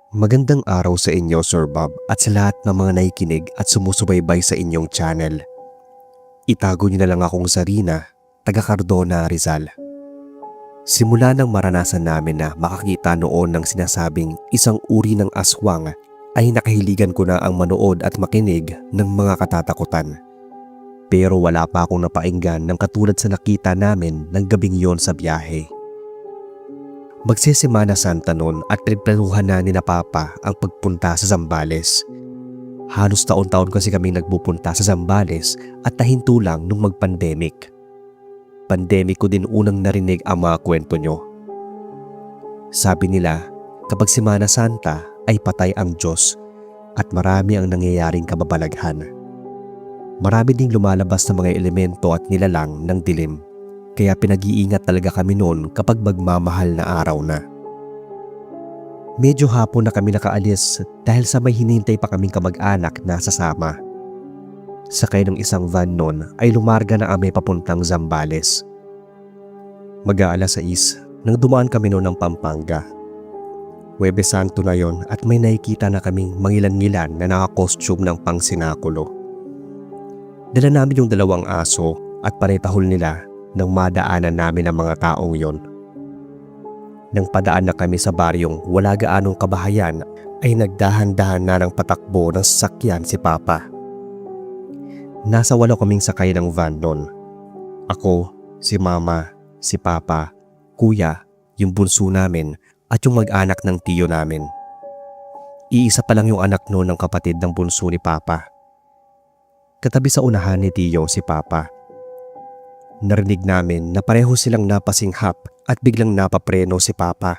Magandang araw sa inyo, Sir Bob, at sa lahat ng mga nakikinig at sumusubaybay sa inyong channel. Itago niyo na lang akong Sarina, taga Cardona, Rizal. Simula nang maranasan namin na makakita noon ng sinasabing isang uri ng aswang, ay nakahiligan ko na ang manood at makinig ng mga katatakutan. Pero wala pa akong napainggan ng katulad sa nakita namin ng gabing yon sa biyahe. Magsesemana Santa noon at pinagplanuhan na ni na Papa ang pagpunta sa Zambales. Halos taon-taon kasi kaming nagpupunta sa Zambales at nahinto lang nung mag-pandemic. Pandemic ko din unang narinig ang mga kwento nyo. Sabi nila, kapag Semana Santa ay patay ang Diyos at marami ang nangyayaring kababalaghan. Marami ding lumalabas na mga elemento at nilalang ng dilim. Kaya pinag-iingat talaga kami noon kapag magmamahal na araw na. Medyo hapon na kami nakaalis dahil sa may hinintay pa kaming kamag-anak na sasama. Sakay ng isang van noon ay lumarga na kami papuntang Zambales. Mag-aalas 6 nang dumaan kami noon ng Pampanga. Huwebes Santo na yon at may nakikita na kaming mangilan-ngilan na naka-costume ng pangsinakulo. Dala namin yung dalawang aso at panay-tahol nila nang madaanan namin ang mga taong yon. Nang padaan na kami sa baryong wala gaanong kabahayan ay nagdahan-dahan na ng patakbo ng sasakyan si Papa. Nasa 8 kaming sakay ng van noon. Ako, si Mama, si Papa, Kuya, yung bunso namin at yung mag-anak ng tiyo namin. Iisa pa lang yung anak noon ng kapatid ng bunso ni Papa. Katabi sa unahan ni tiyo si Papa. Narinig namin na pareho silang napasinghap at biglang napapreno si Papa.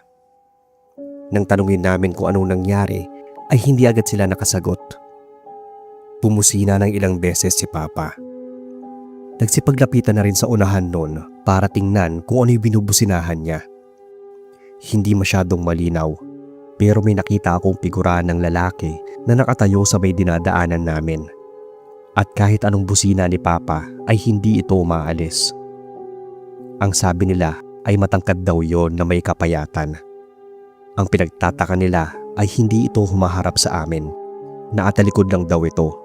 Nang tanungin namin kung anong nangyari ay hindi agad sila nakasagot. Pumusina ng ilang beses si Papa. Nagsipaglapitan na rin sa unahan noon para tingnan kung ano yung binubusinahan niya. Hindi masyadong malinaw pero may nakita akong figura ng lalaki na nakatayo sa may dinadaanan namin. At kahit anong busina ni Papa ay hindi ito maalis. Ang sabi nila ay matangkad daw yon na may kapayatan. Ang pinagtataka nila ay hindi ito humaharap sa amin. Nakatalikod lang daw ito.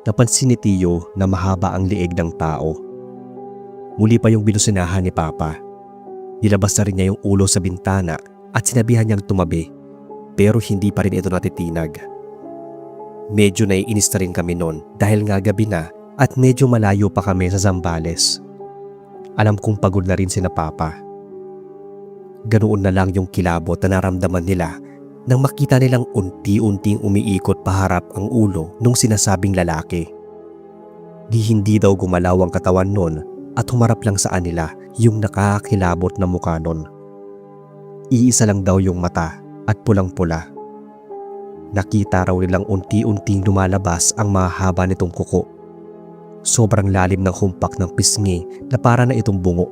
Napansin ni Tiyo na mahaba ang liig ng tao. Muli pa yung binusinahan ni Papa. Nilabas na rin niya yung ulo sa bintana at sinabihan niyang tumabi pero hindi pa rin ito natitinag. Medyo naiinis na rin kami noon dahil nga gabi na at medyo malayo pa kami sa Zambales. Alam kong pagod na rin sina Papa. Ganoon na lang yung kilabot na naramdaman nila nang makita nilang unti-unting umiikot paharap ang ulo nung sinasabing lalaki. Di hindi daw gumalaw ang katawan noon at humarap lang sa kanila yung nakakakilabot na mukha noon. Iisa lang daw yung mata at pulang-pula. Nakita raw nilang unti-unting lumalabas ang mahaba nitong kuko. Sobrang lalim ng humpak ng pisngi na para na itong bungo.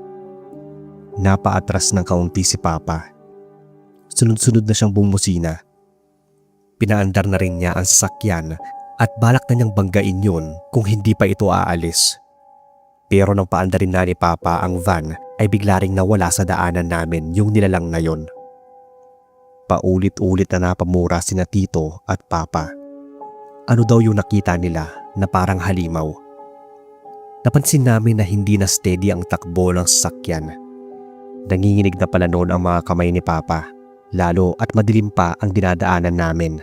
Napaatras ng kaunti si Papa. Sunod-sunod na siyang bumusina. Pinaandar na rin niya ang sasakyan at balak na niyang banggain yun kung hindi pa ito aalis. Pero nang paandarin na ni Papa ang van ay bigla ring nawala sa daanan namin yung nilalang na yon. Paulit-ulit na napamura sina Tito at Papa. Ano daw yung nakita nila na parang halimaw? Napansin namin na hindi na steady ang takbo ng sasakyan. Nanginginig na pala noon ang mga kamay ni Papa, lalo at madilim pa ang dinadaanan namin.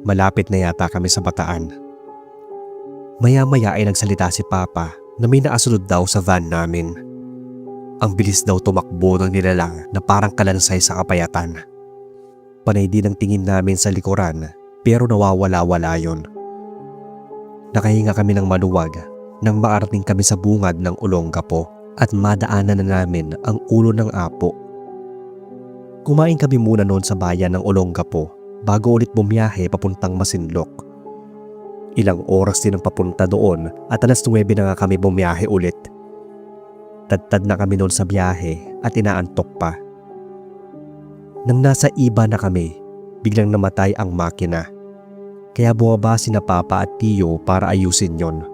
Malapit na yata kami sa Bataan. Maya-maya ay nagsalita si Papa na may naasunod daw sa van namin. Ang bilis daw tumakbo ng nilalang na parang kalansay sa kapayatan. Panay din ang tingin namin sa likuran pero nawawala-wala yon. Nakahinga kami ng maluwag nang maarating kami sa bungad ng Olongapo at madaanan na namin ang ulo ng apo. Kumain kami muna noon sa bayan ng Olongapo bago ulit bumiyahe papuntang Masinloc. Ilang oras din ang papunta doon at alas 9 na nga kami bumiyahe ulit. Tad-tad na kami noon sa biyahe at inaantok pa. Nang nasa iba na kami, biglang namatay ang makina. Kaya bumaba sina Papa at Tiyo para ayusin yon.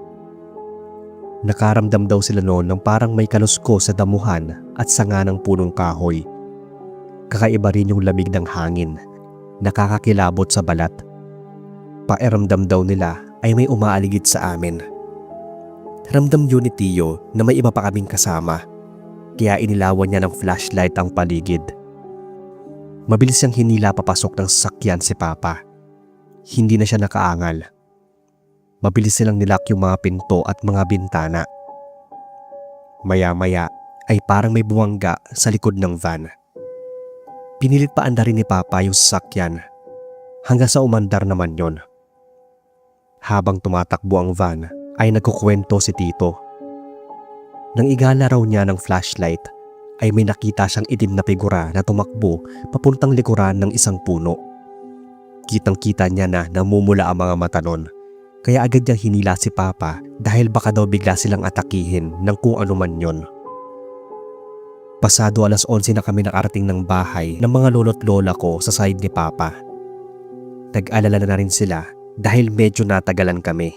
Nakaramdam daw sila noon ng parang may kalusko sa damuhan at sanga ng punong kahoy. Kakaiba rin yung lamig ng hangin nakakakilabot sa balat. Pakiramdam daw nila ay may umaaligid sa amin. Ramdam yun ni Tio na may iba pa kaming kasama, kaya inilawan niya ng flashlight ang paligid. Mabilis siyang hinila papasok ng sasakyan si Papa. Hindi na siya nakaangal. Mabilis silang nilak yung mga pinto at mga bintana. Maya-maya ay parang may buwangga sa likod ng van. Pinilit pa andarin ni Papa yung sasakyan hanggang sa umandar naman yon. Habang tumatakbo ang van ay nagkukwento si Tito. Nang igala raw niya ng flashlight ay may nakita siyang itim na figura na tumakbo papuntang likuran ng isang puno. Kitang-kita niya na namumula ang mga mata nun, kaya agad niyang hinila si Papa dahil baka daw bigla silang atakihin ng kung ano man yon. Pasado 11:00 na kami nakarating ng bahay ng mga lolo't lola ko sa side ni Papa. Nag-alala na rin sila dahil medyo natagalan kami.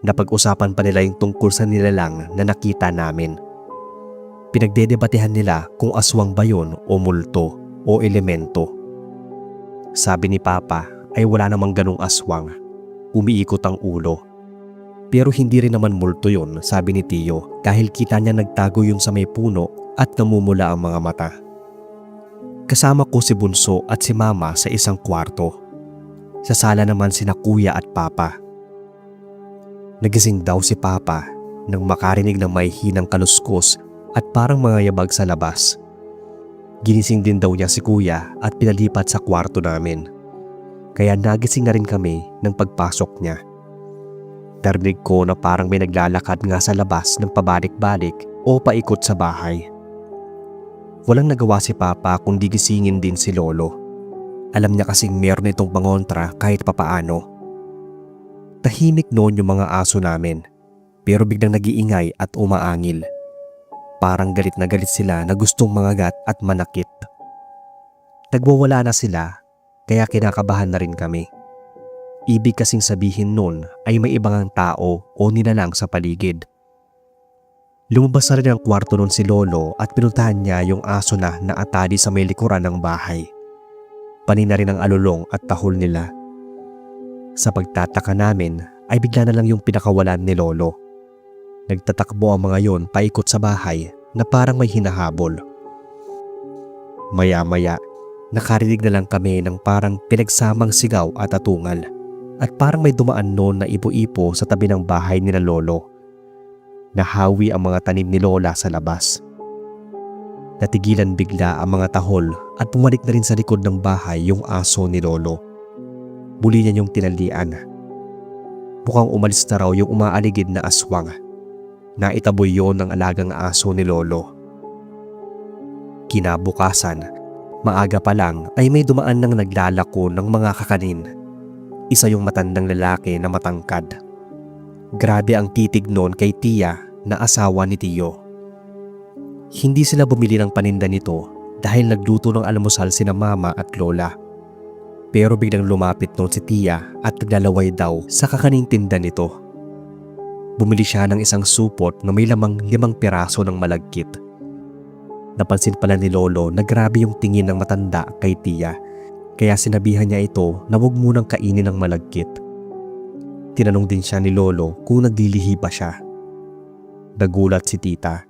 Napag-usapan pa nila yung tungkol sa nilalang na nakita namin. Pinagdedebatehan nila kung aswang ba yun o multo o elemento. Sabi ni Papa ay wala namang ganong aswang. Umiikot ang ulo. Pero hindi rin naman multo yun, sabi ni Tio, dahil kita niya nagtago yun sa may puno at namumula ang mga mata. Kasama ko si Bunso at si Mama sa isang kwarto. Sa sala naman sina Kuya at Papa. Nagising daw si Papa nang makarinig ng may hinang kaluskos at parang mga yabag sa labas. Ginising din daw niya si Kuya at pinalipat sa kwarto namin. Kaya nagising na rin kami ng pagpasok niya. Narinig ko na parang may naglalakad nga sa labas ng pabalik-balik o paikot sa bahay. Walang nagawa si Papa kundi gisingin din si Lolo. Alam niya kasing meron itong pangontra kahit papaano. Tahimik noon yung mga aso namin, pero biglang nag-iingay at umaangil. Parang galit na galit sila na gustong mangagat at manakit. Nagwawala na sila, kaya kinakabahan na rin kami. Ibig kasing sabihin nun ay may ibang tao o nilalang sa paligid. Lumabas na rin ang kwarto nun si Lolo at pinuntahan niya yung aso na naatali sa may likuran ng bahay. Pani na rin ang alulong at tahol nila. Sa pagtataka namin ay bigla na lang yung pinakawalan ni Lolo. Nagtatakbo ang mga yon paikot sa bahay na parang may hinahabol. Maya-maya, nakarinig na lang kami ng parang pinagsamang sigaw at atungal at parang may dumaan noon na ipo-ipo sa tabi ng bahay ni Lolo. Nahawi ang mga tanim ni Lola sa labas. Natigilan bigla ang mga tahol at bumalik na rin sa likod ng bahay yung aso ni Lolo. Muli niya yung tinalian. Mukhang umalis na raw yung umaaligid na aswang. Naitaboy yon ng alagang aso ni Lolo. Kinabukasan, maaga pa lang ay may dumaan ng naglalako ng mga kakanin. Isa yung matandang lalaki na matangkad. Grabe ang titig noon kay Tia na asawa ni Tio. Hindi sila bumili ng paninda nito dahil nagluto ng almusal sina Mama at Lola. Pero biglang lumapit noon si Tia at naglalaway daw sa kakaning tinda nito. Bumili siya ng isang supot na may lamang 5 piraso ng malagkit. Napansin pala ni Lolo na grabe yung tingin ng matanda kay Tia, kaya sinabihan niya ito na huwag munang kainin ng malagkit. Tinanong din siya ni Lolo kung naglilihi ba siya. Nagulat si Tita.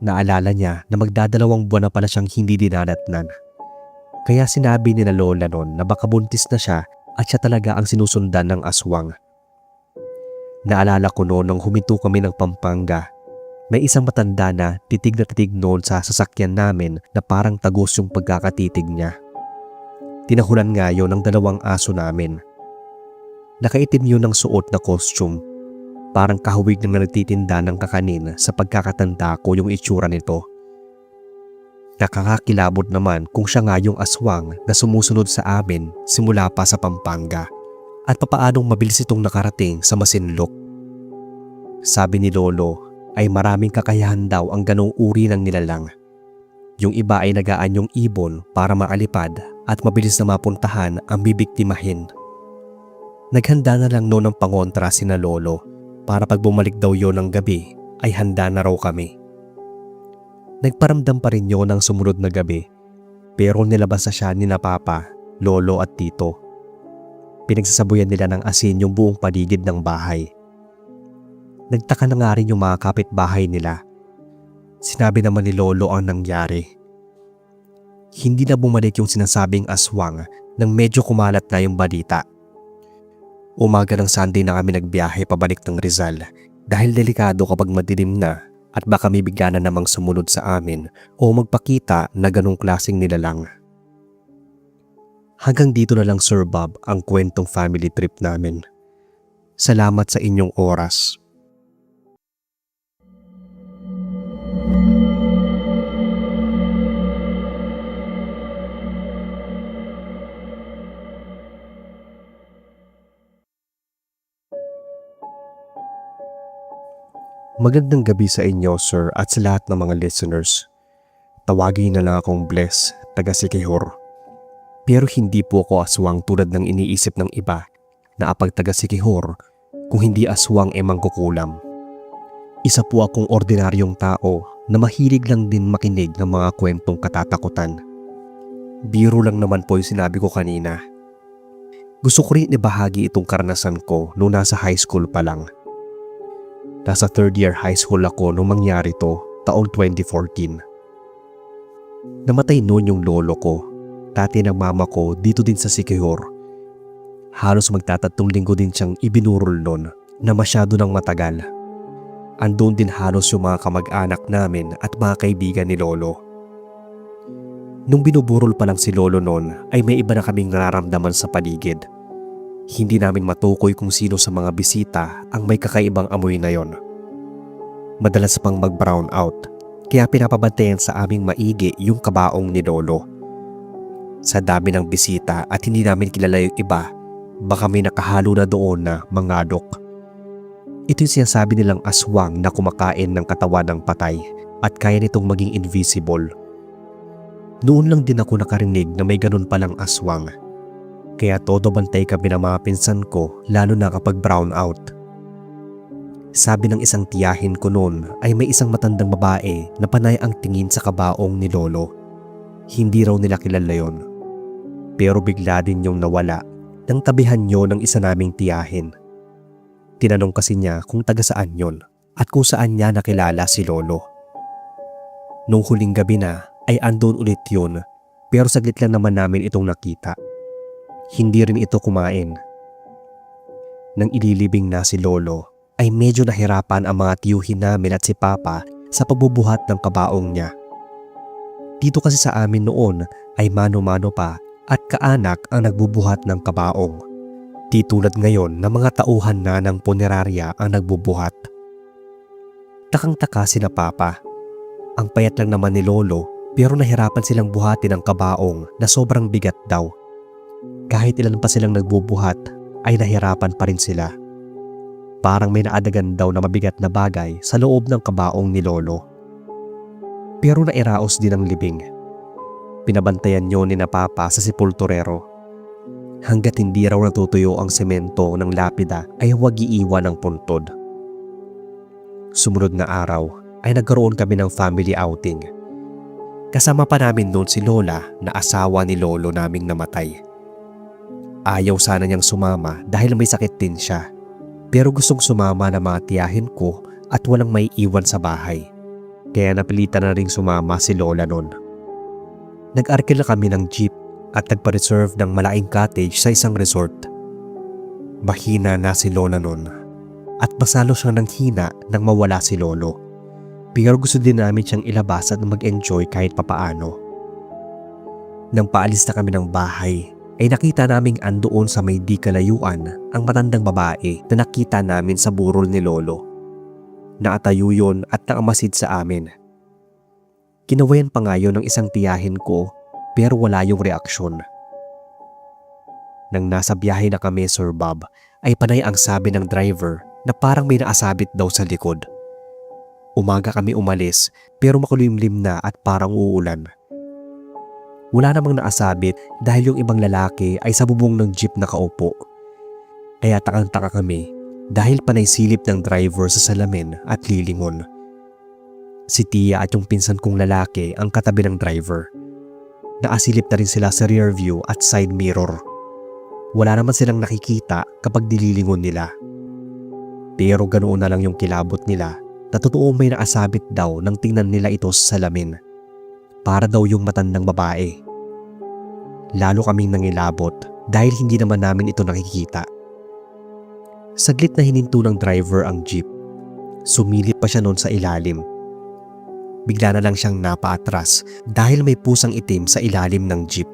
Naalala niya na magdadalawang buwan na pala siyang hindi dinadatnan. Kaya sinabi ni na Lola noon na baka buntis na siya at siya talaga ang sinusundan ng aswang. Naalala ko noon nung huminto kami ng Pampanga. May isang matanda na titig noon sa sasakyan namin na parang tagos yung pagkakatitig niya. Tinahulan nga yun ng 2 aso namin. Nakaitim yun ng suot na costume. Parang kahawig na nagtitinda ng kakanin sa pagkakatanda ko yung itsura nito. Nakakakilabot naman kung siya nga yung aswang na sumusunod sa amin simula pa sa Pampanga at papaanong mabilis itong nakarating sa Masinloc. Sabi ni Lolo ay maraming kakayahan daw ang ganong uri ng nilalang. Yung iba ay nagaan yung ibon para makalipad at mabilis na mapuntahan ang bibiktimahin. Naghanda na lang noon ng pangontra sina Lolo para pag bumalik daw yon ng gabi ay handa na raw kami. Nagparamdam pa rin yon ng sumunod na gabi pero nilabas na siya ni na Papa lolo at tito. Pinagsasabuyan nila ng asin yung buong paligid ng bahay. Nagtaka na nga rin yung mga kapitbahay nila. Sinabi naman ni lolo ang nangyari. Hindi na bumalik yung sinasabing aswang nang medyo kumalat na yung balita. Umaga ng Sunday na kami nagbiyahe pabalik ng Rizal dahil delikado kapag madilim na at baka may bigla na namang sumunod sa amin o magpakita na ganong klaseng nilalang. Hanggang dito na lang Sir Bob ang kwentong family trip namin. Salamat sa inyong oras. Magandang gabi sa inyo, sir, at sa lahat ng mga listeners. Tawagin na lang akong Bless, taga Siquijor. Pero hindi po ako aswang tulad ng iniisip ng iba na apag taga Siquijor, kung hindi aswang mangkukulam. Isa po akong ordinaryong tao na mahilig lang din makinig ng mga kwentong katatakutan. Biro lang naman po yung sinabi ko kanina. Gusto ko rin ibahagi itong karanasan ko noong nasa high school pa lang. Nasa third year high school ako nung mangyari to, taong 2014. Namatay noon yung lolo ko, tati ng mama ko dito din sa Siquijor. Halos magtatatlong linggo din siyang ibinurol noon na masyado nang matagal. Andun din halos yung mga kamag-anak namin at mga kaibigan ni lolo. Nung binuburol pa lang si lolo noon ay may iba na kaming nararamdaman sa paligid. Hindi namin matukoy kung sino sa mga bisita ang may kakaibang amoy na yon. Madalas pang mag-brown out, kaya pinapabantayan sa aming maigi yung kabaong ni lolo. Sa dami ng bisita at hindi namin kilala yung iba, baka may nakahalo na doon na mangadok. Ito yung sinasabi nilang aswang na kumakain ng katawan ng patay at kaya nitong maging invisible. Noon lang din ako nakarinig na may ganun palang aswang. Kaya todo bantay kami ng mga pinsan ko lalo na kapag brown out. Sabi ng isang tiyahin ko noon ay may isang matandang babae na panay ang tingin sa kabaong ni lolo. Hindi raw nila kilala yon. Pero bigla din yung nawala nang tabihan nyo ng isa naming tiyahin. Tinanong kasi niya kung taga saan yon at kung saan niya nakilala si lolo. Nung huling gabi na ay andun ulit yun pero saglit lang naman namin itong nakita. Hindi rin ito kumain. Nang ililibing na si lolo, ay medyo nahirapan ang mga tiyuhin namin at si papa sa pagbubuhat ng kabaong niya. Dito kasi sa amin noon ay mano-mano pa at kaanak ang nagbubuhat ng kabaong. Di tulad ngayon na mga tauhan na ng punerarya ang nagbubuhat. Takang-taka sina papa. Ang payat lang naman ni lolo pero nahirapan silang buhatin ang kabaong na sobrang bigat daw. Kahit ilan pa silang nagbubuhat ay nahirapan pa rin sila. Parang may naadagan daw na mabigat na bagay sa loob ng kabaong ni lolo. Pero nairaos din ang libing. Pinabantayan niyo ni na papa sa sepulturero. Hanggat hindi raw natutuyo ang semento ng lapida ay huwag iiwan ang puntod. Sumunod na araw ay nagkaroon kami ng family outing. Kasama pa namin noon si lola na asawa ni lolo naming namatay. Ayaw sana niyang sumama dahil may sakit din siya. Pero gustong sumama na mga tiyahin ko at walang may iwan sa bahay. Kaya napilitan na ring sumama si lola noon. Nag-arkil na kami ng jeep at nagpa-reserve ng malaking cottage sa isang resort. Mahina na si lola noon at masalo siya ng hina nang mawala si lolo. Pero gusto din namin siyang ilabas at mag-enjoy kahit papaano. Nang paalis na kami ng bahay, ay nakita naming andoon sa may di kalayuan ang matandang babae na nakita namin sa burol ni lolo. Nakatayo yun at nakamasid sa amin. Kinawayan pa nga yun ng isang tiyahin ko pero wala yung reaksyon. Nang nasa biyahe na kami, Sir Bob, ay panay ang sabi ng driver na parang may naasabit daw sa likod. Umaga kami umalis pero makulimlim na at parang uulan. Wala namang naasabit dahil yung ibang lalaki ay sa bubong ng jeep nakaupo. Kaya takang-taka kami dahil panay silip ng driver sa salamin at lilingon. Si Tia at yung pinsan kong lalaki ang katabi ng driver. Naasilip na rin sila sa rear view at side mirror. Wala naman silang nakikita kapag dililingon nila. Pero ganoon na lang yung kilabot nila na totoo may nakasabit daw nang tingnan nila ito sa salamin. Para daw yung matandang babae. Lalo kaming nangilabot dahil hindi naman namin ito nakikita. Saglit na hininto ng driver ang jeep. Sumilip pa siya noon sa ilalim. Bigla na lang siyang napaatras dahil may pusang itim sa ilalim ng jeep.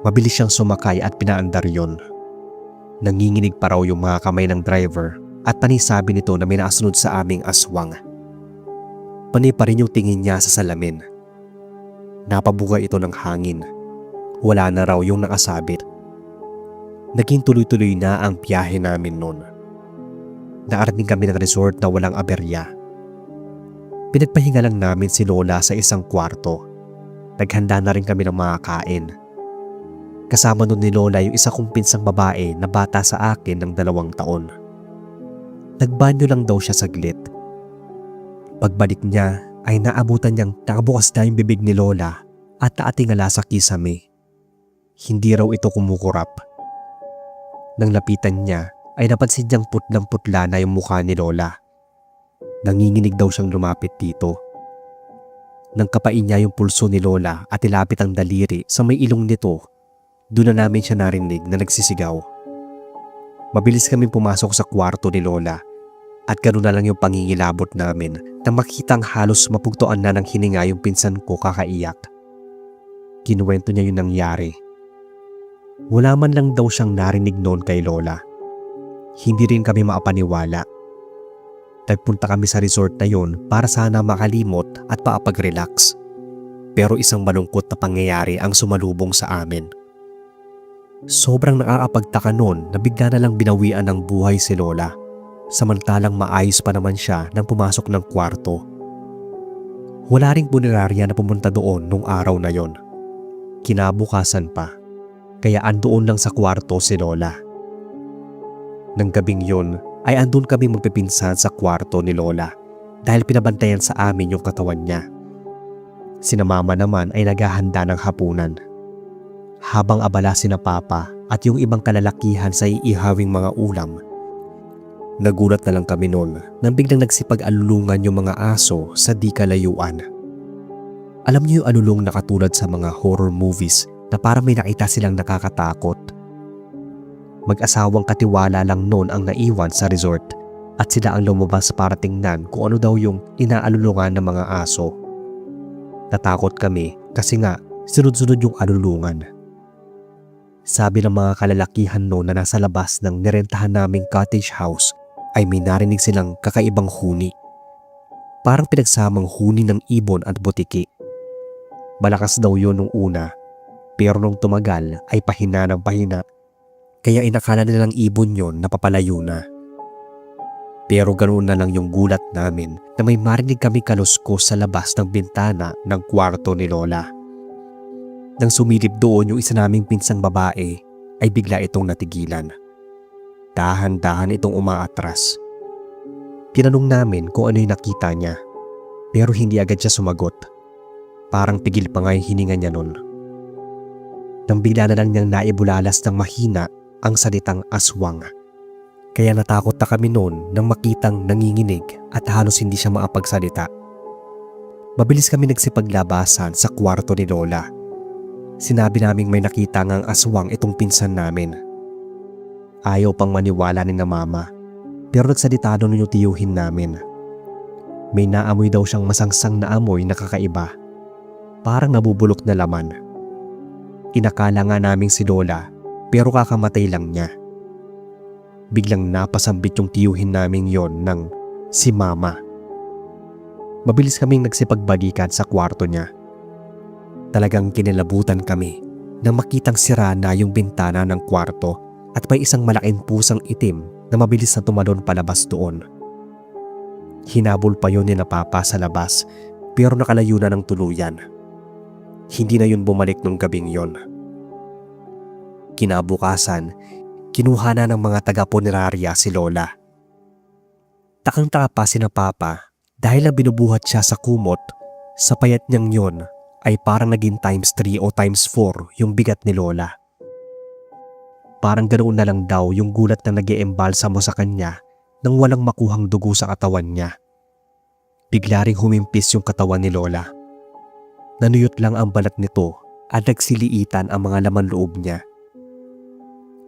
Mabilis siyang sumakay at pinaandar yon. Nanginginig pa raw yung mga kamay ng driver at panisabi nito na may nakasunod sa aming aswang. Panay pa rin yung tingin niya sa salamin. Napabuga ito ng hangin. Wala na raw yung nakasabit. Naging tuloy-tuloy na ang biyahe namin noon. Naarating kami ng resort na walang aberya. Pinagpahinga lang namin si Lola sa isang kwarto. Naghanda na rin kami ng mga kain. Kasama nun ni Lola yung isa kong pinsang babae na bata sa akin ng 2 taon. Nagbanyo lang daw siya saglit. Pagbalik niya ay naabutan niyang nakabukas na yung bibig ni Lola at naatingala sa kisame. Hindi raw ito kumukurap. Nang lapitan niya ay napansin niyang putlang-putla na yung mukha ni Lola. Nanginginig daw siyang lumapit dito. Nang kapain niya yung pulso ni Lola at ilapit ang daliri sa may ilong nito, doon na namin siya narinig na nagsisigaw. Mabilis kami pumasok sa kwarto ni Lola at ganoon na lang yung pangingilabot namin nang makitang halos mapugtuan na ng hininga yung pinsan ko kakaiyak. Kinuwento niya yung nangyari. Wala man lang daw siyang narinig noon kay Lola. Hindi rin kami maapaniwala. Nagpunta kami sa resort na yon para sana makalimot at paapag-relax. Pero isang malungkot na pangyayari ang sumalubong sa amin. Sobrang nakakapagtaka noon na bigla na lang binawian ng buhay si Lola. Samantalang maayos pa naman siya nang pumasok ng kwarto. Wala ring punerarya na pumunta doon nung araw na yon. Kinabukasan pa. Kaya andoon lang sa kwarto si Lola. Nang gabing yon ay andun kami magpipinsan sa kwarto ni Lola dahil pinabantayan sa amin yung katawan niya. Sina Mama naman ay naghahanda ng hapunan. Habang abala sina Papa at yung ibang kalalakihan sa iihawing mga ulam, nagulat na lang kami noon nang biglang nagsipag-alulungan yung mga aso sa di kalayuan. Alam niyo yung alulong na katulad sa mga horror movies na parang may nakita silang nakakatakot. Mag-asawang katiwala lang noon ang naiwan sa resort at sila ang lumabas para tingnan kung ano daw yung inaalulungan ng mga aso. Natakot kami kasi nga sunod-sunod yung alulungan. Sabi ng mga kalalakihan noon na nasa labas ng nirentahan naming cottage house ay may narinig silang kakaibang huni. Parang pinagsamang huni ng ibon at butiki. Malakas daw yun nung una pero nung tumagal ay pahina ng pahina. Kaya inakala nilang ibon yon na papalayo na. Pero ganoon na lang yung gulat namin na may marinig kami kaluskos sa labas ng bintana ng kwarto ni Lola. Nang sumilip doon yung isa naming pinsang babae ay bigla itong natigilan. Dahan-dahan itong umaatras. Tinanong namin kung ano yung nakita niya pero hindi agad siya sumagot. Parang pigil pa nga yung hininga niya nun. Nang bigla na lang niyang naibulalas ng mahina ang salitang aswang. Kaya natakot na kami noon nang makitang nanginginig at halos hindi siya makapagsalita. Mabilis kami nagsipaglabasan sa kwarto ni Lola. Sinabi naming may nakita ngang aswang itong pinsan namin. Ayaw pang maniwala ni na Mama pero nagsalita doon yung tiyuhin namin. May naamoy daw siyang masangsang na amoy na kakaiba. Parang nabubulok na laman. Inakala nga naming si Lola pero kakamatay lang niya. Biglang napasambit yung tiyuhin naming yon ng si Mama. Mabilis kaming nagsipagbalikan sa kwarto niya. Talagang kinilabutan kami nang makitang sira na yung bintana ng kwarto at may isang malaking pusang itim na mabilis na tumalon palabas doon. Hinabol pa yun ni na Papa sa labas pero nakalayo na ng tuluyan. Hindi na yun bumalik nung gabing yon. Kinabukasan, kinuha na ng mga taga-punerarya si Lola. Takang-taka pa si na Papa dahil na binubuhat siya sa kumot, sa payat niyang yon ay parang naging times 3 o times 4 yung bigat ni Lola. Parang ganoon na lang daw yung gulat na nag-iembalsamo sa kanya nang walang makuhang dugo sa katawan niya. Bigla ring humimpis yung katawan ni Lola. Nanuyot lang ang balat nito at nagsiliitan ang mga laman loob niya.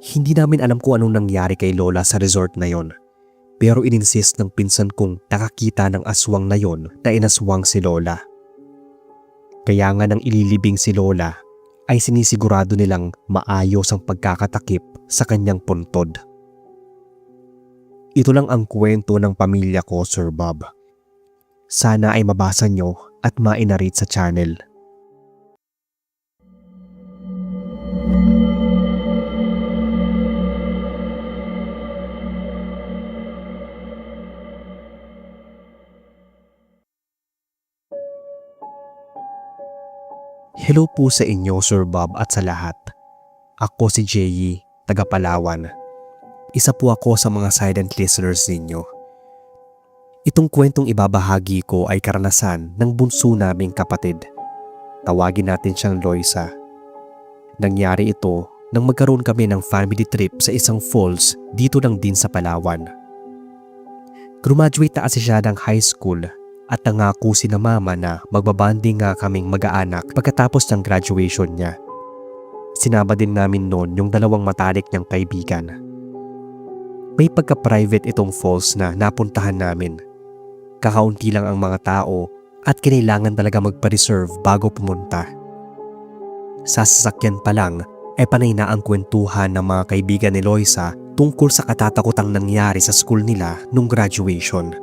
Hindi namin alam kung anong nangyari kay Lola sa resort na yon. Pero ininsist ng pinsan kong nakakita ng aswang na yon na inaswang si Lola. Kaya nga nang ililibing si Lola ay sinisigurado nilang maayos ang pagkakatakip sa kanyang puntod. Ito lang ang kwento ng pamilya ko, Sir Bob. Sana ay mabasa nyo at mainarate sa channel. Hello po sa inyo, Sir Bob, at sa lahat. Ako si Jay, taga Palawan. Isa po ako sa mga silent listeners ninyo. Itong kwentong ibabahagi ko ay karanasan ng bunso naming kapatid. Tawagin natin siyang Loisa. Nangyari ito nang magkaroon kami ng family trip sa isang falls dito lang din sa Palawan. Graduate na kasi siya ng high school at nangako si na mama na magbabanding nga kaming mag-aanak pagkatapos ng graduation niya. Sinama din namin noon yung dalawang matalik niyang kaibigan. May pagka-private itong falls na napuntahan namin. Kakaunti lang ang mga tao at kinailangan talaga magpa-reserve bago pumunta. Sa sasakyan pa lang ay panay na ang kwentuhan ng mga kaibigan ni Loisa tungkol sa katatakutang nangyari sa school nila nung graduation.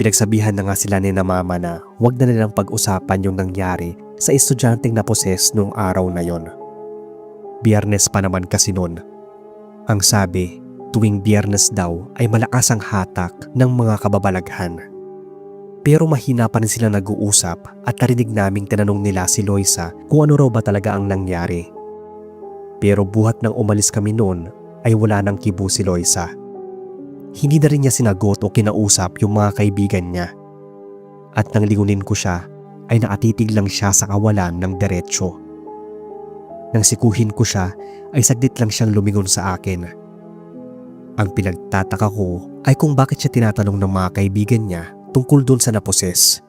Pinagsabihan na nga sila ni na mama na huwag na nilang pag-usapan yung nangyari sa estudyanteng naposes nung araw na yon. Biyernes pa naman kasi noon. Ang sabi, tuwing Biyernes daw ay malakas ang hatak ng mga kababalaghan. Pero mahina pa rin sila nag-uusap at narinig naming tinanong nila si Loisa kung ano raw ba talaga ang nangyari. Pero buhat nang umalis kami noon ay wala nang kibo si Loisa. Hindi na rin niya sinagot o kinausap yung mga kaibigan niya. At nang lingunin ko siya ay nakatitig lang siya sa kawalan ng diretsyo. Nang sikuhin ko siya ay saglit lang siyang lumingon sa akin. Ang pinagtataka ko ay kung bakit siya tinatanong ng mga kaibigan niya tungkol doon sa naposes.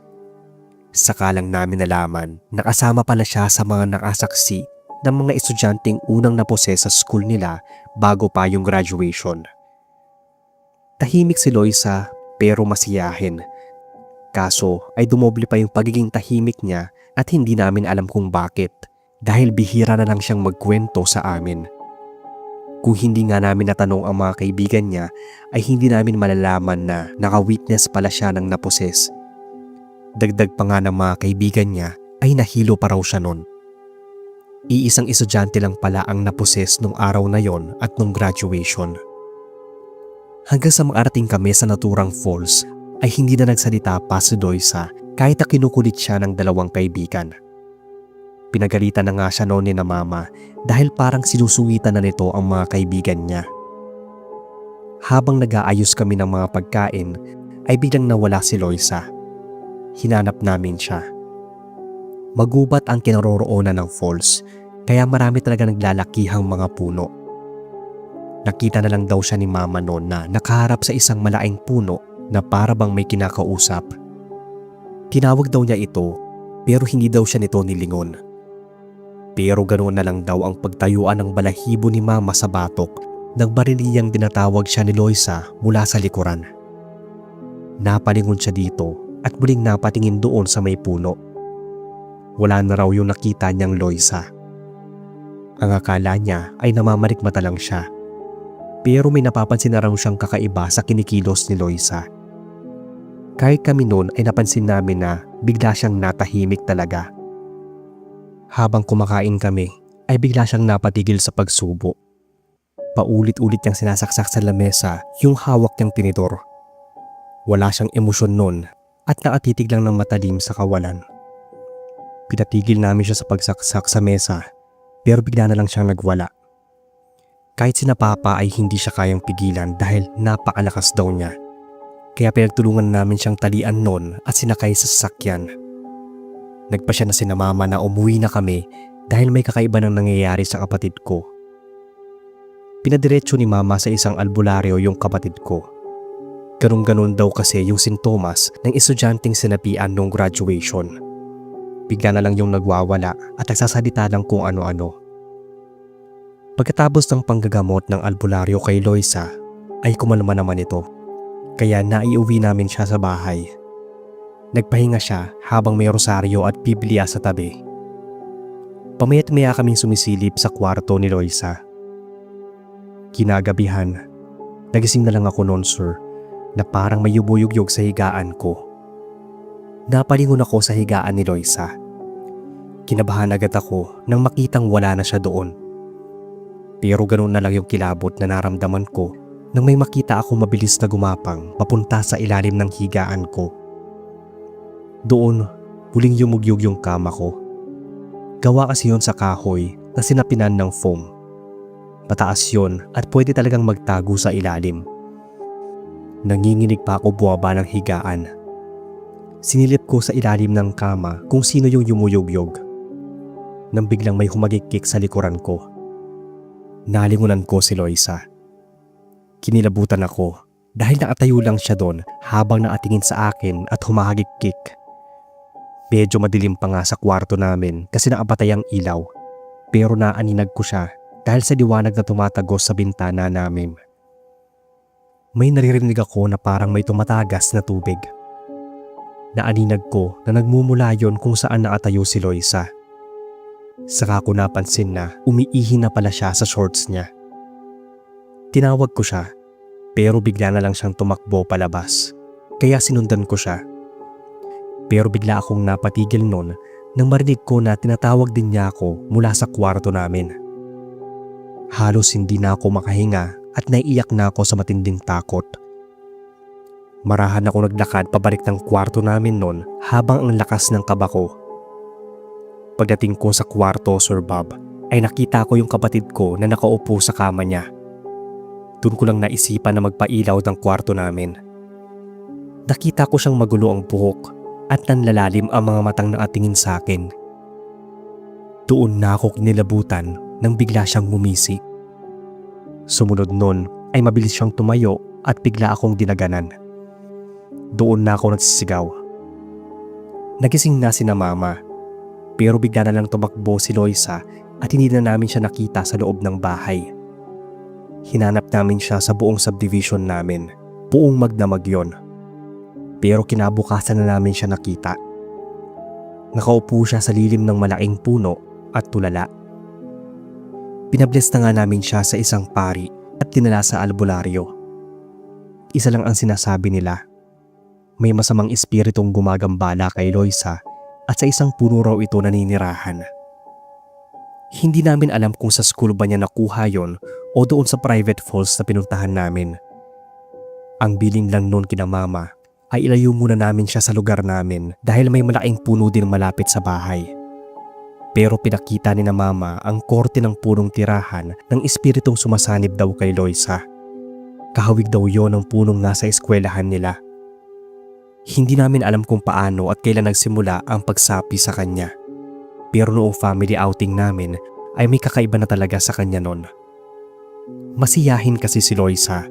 Saka lang namin nalaman na kasama pala siya sa mga nakasaksi ng mga estudyanteng unang naposes sa school nila bago pa yung graduation. Tahimik si Loisa pero masiyahin. Kaso ay dumoble pa yung pagiging tahimik niya at hindi namin alam kung bakit dahil bihira na lang siyang magkwento sa amin. Kung hindi nga namin natanong ang mga kaibigan niya ay hindi namin malalaman na naka-witness pala siya ng naposes. Dagdag pa nga ng mga kaibigan niya ay nahilo pa raw siya nun. Iisang estudyante lang pala ang naposes nung araw na yon at nung graduation. Hanggang sa makarating kami sa naturang falls ay hindi na nagsalita pa si Loisa kahit na kinukulit siya ng dalawang kaibigan. Pinagalitan na nga siya noon ni na mama dahil parang sinusuwitan na nito ang mga kaibigan niya. Habang nag-aayos kami ng mga pagkain ay biglang nawala si Loisa. Hinanap namin siya. Magubat ang kinaroroonan ng falls kaya marami talaga naglalakihang mga puno. Nakita na lang daw siya ni mama noon na nakaharap sa isang malaking puno na para bang may kinakausap. Tinawag daw niya ito pero hindi daw siya nito nilingon. Pero ganoon na lang daw ang pagtayuan ng balahibo ni mama sa batok nang bariliyang dinatawag siya ni Loisa mula sa likuran. Napalingon siya dito at muling napatingin doon sa may puno. Wala na raw yung nakita niyang Loisa. Ang akala niya ay namamalikmata lang siya. Pero may napapansin na raw siyang kakaiba sa kinikilos ni Loisa. Kahit kami noon ay napansin namin na bigla siyang natahimik talaga. Habang kumakain kami ay bigla siyang napatigil sa pagsubo. Paulit-ulit niyang sinasaksak sa lamesa yung hawak niyang tinidor. Wala siyang emosyon noon at nakatitig lang ng matalim sa kawalan. Pinatigil namin siya sa pagsaksak sa mesa pero bigla na lang siyang nagwala. Kahit sina Papa ay hindi siya kayang pigilan dahil napakalakas daw niya. Kaya pinagtulungan namin siyang talian noon at sinakay sa sasakyan. Nagpasya na sina mama na umuwi na kami dahil may kakaiba nang nangyayari sa kapatid ko. Pinadiretso ni mama sa isang albularyo yung kapatid ko. Ganun-ganun daw kasi yung sintomas ng estudyanteng sinapian nung graduation. Bigla na lang yung nagwawala at nagsasalita ng kung ano-ano. Pagkatapos ng panggagamot ng albularyo kay Loisa ay kumalma naman ito. Kaya naiuwi namin siya sa bahay. Nagpahinga siya habang may rosaryo at Biblia sa tabi. Pamaya't-maya kaming sumisilip sa kwarto ni Loisa. Kinagabihan, nagising na lang ako noon, sir, na parang may yubuyugyog sa higaan ko. Napalingon ako sa higaan ni Loisa. Kinabahan agad ako nang makitang wala na siya doon. Pero ganoon na lang yung kilabot na naramdaman ko nang may makita ako mabilis na gumapang papunta sa ilalim ng higaan ko. Doon, huling yumugyog yung kama ko. Gawa kasi yun sa kahoy na sinapinan ng foam. Mataas yun at pwede talagang magtago sa ilalim. Nanginginig pa ako buwaba ng higaan. Sinilip ko sa ilalim ng kama kung sino yung yumuyugyog. Nang biglang may humagikik sa likuran ko. Nalingunan ko si Loisa. Kinilabutan ako dahil nakatayo lang siya doon habang nakatingin sa akin at humahagikik. Medyo madilim pa nga sa kwarto namin kasi nakapatay ang ilaw. Pero naaninag ko siya dahil sa liwanag na tumatagos sa bintana namin. May naririnig ako na parang may tumatagas na tubig. Naaninag ko na nagmumula yon kung saan nakatayo si Loisa. Saka ko napansin na umiihi na pala siya sa shorts niya. Tinawag ko siya pero bigla na lang siyang tumakbo palabas. Kaya sinundan ko siya. Pero bigla akong napatigil noon nang marinig ko na tinatawag din niya ako mula sa kwarto namin. Halos hindi na ako makahinga at naiiyak na ako sa matinding takot. Marahan ako naglakad pabalik ng kwarto namin noon habang ang lakas ng kaba ko. Pagdating ko sa kwarto, Sir Bob, ay nakita ko yung kapatid ko na nakaupo sa kama niya. Doon ko lang naisipan na magpailaw ng kwarto namin. Nakita ko siyang magulo ang buhok at nanlalalim ang mga matang nakatingin sa akin. Doon na ako kinilabutan nang bigla siyang ngumisi. Sumunod nun ay mabilis siyang tumayo at bigla akong dinaganan. Doon na ako nagsisigaw. Nagising na sina mama, pero bigla na lang tumakbo si Loisa at hindi na namin siya nakita sa loob ng bahay. Hinanap namin siya sa buong subdivision namin, buong magdamag yon. Pero kinabukasan na namin siya nakita. Nakaupo siya sa lilim ng malaking puno at tulala. Pinabless na nga namin siya sa isang pari at dinala sa albularyo. Isa lang ang sinasabi nila. May masamang espiritong gumagambala kay Loisa at sa isang puno raw ito naninirahan. Hindi namin alam kung sa school ba niya nakuha yon o doon sa private falls na pinuntahan namin. Ang bilin lang noon kina mama ay ilayo muna namin siya sa lugar namin dahil may malaking puno din malapit sa bahay. Pero pinakita ni na mama ang korte ng punong tirahan ng espiritong sumasanib daw kay Loisa. Kahawig daw yon ng punong nasa eskwelahan nila. Hindi namin alam kung paano at kailan nagsimula ang pagsapi sa kanya. Pero noong family outing namin ay may kakaiba na talaga sa kanya noon. Masiyahin kasi si Loisa.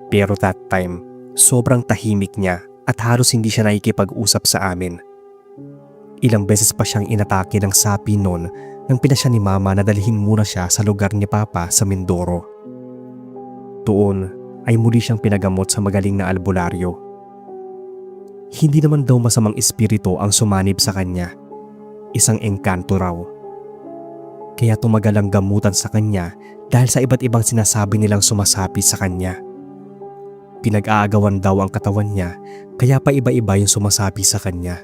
Pero that time, sobrang tahimik niya at halos hindi siya nakikipag-usap sa amin. Ilang beses pa siyang inatake ng sapi noon nang pinasya ni mama na dalhin muna siya sa lugar ni Papa sa Mindoro. Doon ay muli siyang pinagamot sa magaling na albularyo. Hindi naman daw masamang espiritu ang sumanib sa kanya. Isang engkanto raw. Kaya tumagal ang gamutan sa kanya dahil sa iba't ibang sinasabi nilang sumasapi sa kanya. Pinag-aagawan daw ang katawan niya kaya pa iba-iba yung sumasapi sa kanya.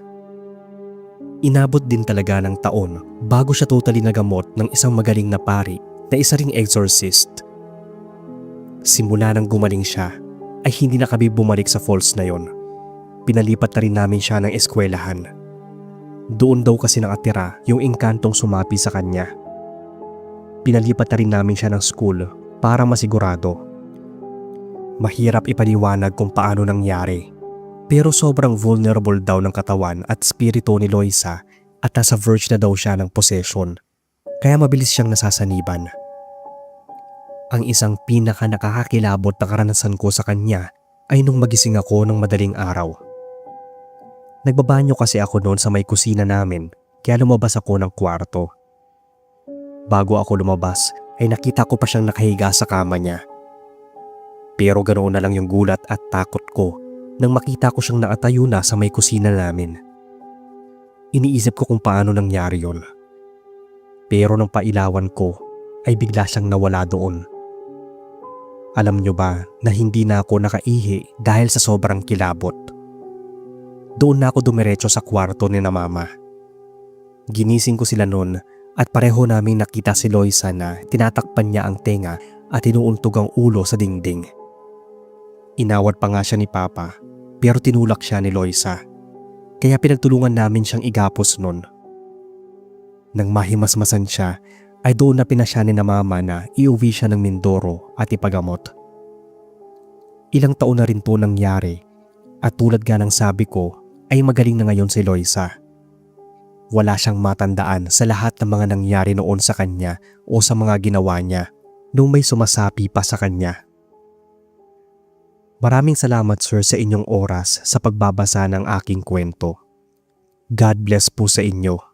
Inabot din talaga ng taon bago siya totally nagamot ng isang magaling na pari na isa ring exorcist. Simula nang gumaling siya ay hindi na kami bumalik sa falls na yon. Pinalipat na rin namin siya ng eskwelahan. Doon daw kasi nakatira yung engkantong sumapi sa kanya. Pinalipat na rin namin siya ng school para masigurado. Mahirap ipaliwanag kung paano nangyari. Pero sobrang vulnerable daw ng katawan at spirito ni Loisa at nasa verge na daw siya ng possession, kaya mabilis siyang nasasaniban. Ang isang pinaka nakakakilabot na karanasan ko sa kanya ay nung magising ako ng madaling araw. Nagbabanyo kasi ako noon sa may kusina namin, kaya lumabas ako ng kwarto. Bago ako lumabas ay nakita ko pa siyang nakahiga sa kama niya. Pero ganoon na lang yung gulat at takot ko nang makita ko siyang nakatayo na sa may kusina namin. Iniisip ko kung paano nangyari yun. Pero nang pailawan ko ay bigla siyang nawala doon. Alam nyo ba na hindi na ako nakaihi dahil sa sobrang kilabot? Doon na ako dumiretso sa kwarto ni na mama. Ginising ko sila noon at pareho naming nakita si Loisa na tinatakpan niya ang tenga at inuuntog ang ulo sa dingding. Inawat pa nga siya ni Papa pero tinulak siya ni Loisa, kaya pinagtulungan namin siyang igapos noon. Nang mahimasmasan siya ay doon na pinasya ni na mama na iuwi siya ng Mindoro at ipagamot. Ilang taon na rin po nangyari at tulad nga ng sabi ko ay magaling na ngayon si Loisa. Wala siyang matandaan sa lahat ng mga nangyari noon sa kanya o sa mga ginawa niya nung may sumasapi pa sa kanya. Maraming salamat sir sa inyong oras sa pagbabasa ng aking kwento. God bless po sa inyo.